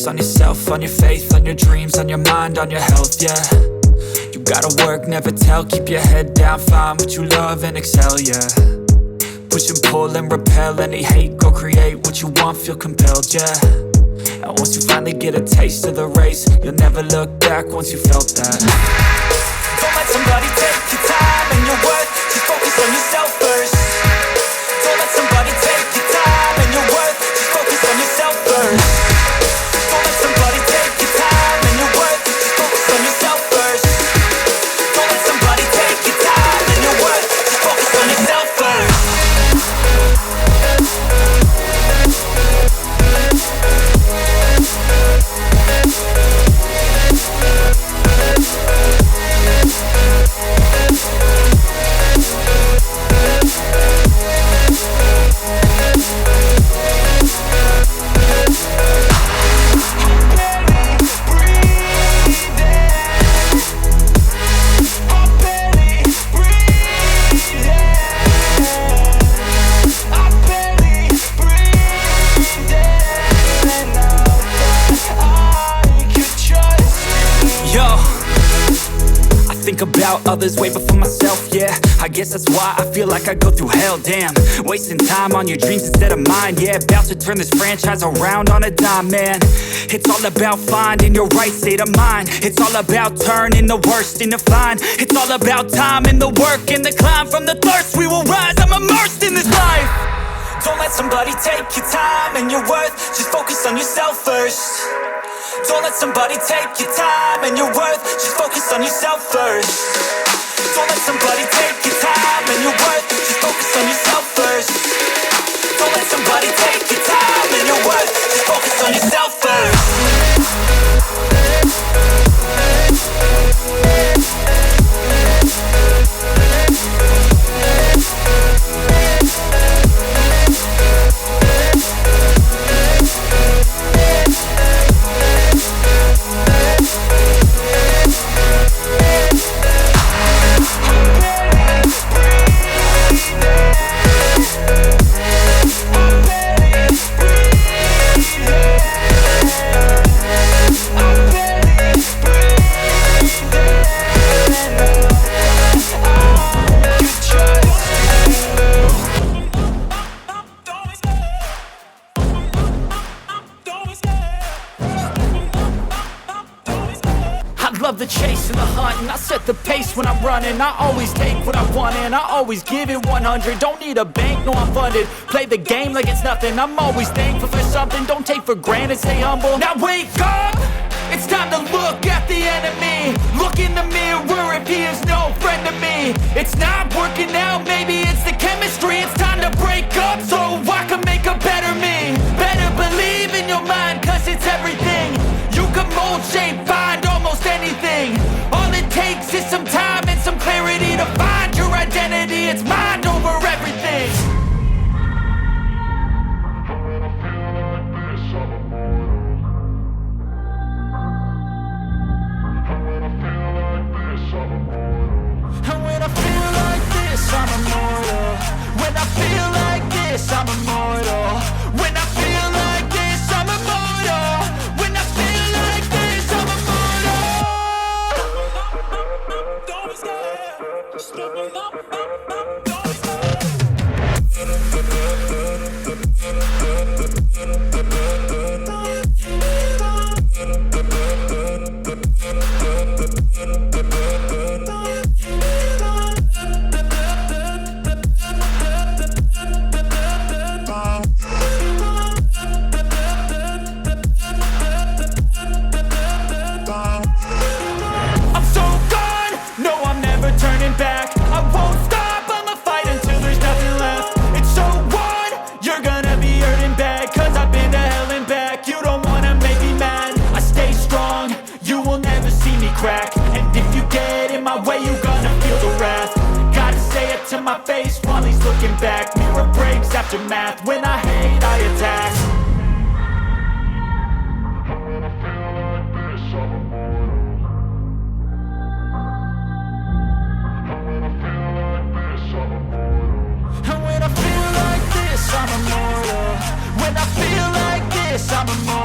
focus on yourself, on your faith, on your dreams, on your mind, on your health, yeah. You gotta work, never tell, keep your head down, find what you love and excel, yeah. Push and pull and repel any hate, go create what you want, feel compelled, yeah. And once you finally get a taste of the race, you'll never look back once you felt that. Don't let somebody take your time and your worth, just focus on yourself first. Don't let somebody take your time and your worth, just focus on yourself first. Don't let somebody take your time and your worth, just focus on yourself first. Don't let somebody take your time and your worth, just focus on yourself first. Think about others way before myself, yeah. I guess that's why I feel like I go through hell, damn. Wasting time on your dreams instead of mine, yeah. About to turn this franchise around on a dime, man. It's all about finding your right state of mind. It's all about turning the worst into fine. It's all about time and the work and the climb. From the thirst we will rise, I'm immersed in this life. Don't let somebody take your time and your worth, just focus on yourself first. Don't let somebody take your time and your worth, just focus on yourself first. Don't let somebody take your time and your worth, just focus on yourself first. Don't let somebody take your time and your worth, just focus on yourself first. Love the chase and the hunt, and I set the pace when I'm running. I always take what I want and I always give it 100. Don't need a bank, no I'm funded. Play the game like it's nothing. I'm always thankful for something. Don't take for granted, stay humble. Now wake up! It's time to look at the enemy. Look in the mirror if he is no friend to me. It's not working out, maybe it's the chemistry. It's time to break up so I can make a better me. Better believe in your mind, cause it's everything. You can mold, shape, find almost anything. All it takes is some time and some clarity to find your identity. It's mind over everything. And when I feel like this, I'm immortal. When I feel like this, I'm immortal. When I feel like this, I'm immortal. When I feel like this, I'm immortal. Don't be scared. Just let me know. Don't be scared. And if you get in my way, you gonna feel the wrath. Gotta say it to my face while he's looking back. Mirror breaks after math. When I hate, I attack. When I feel like this, I'm immortal. When I feel like this, I'm immortal. And when I feel like this, I'm immortal. When I feel like this, I'm immortal.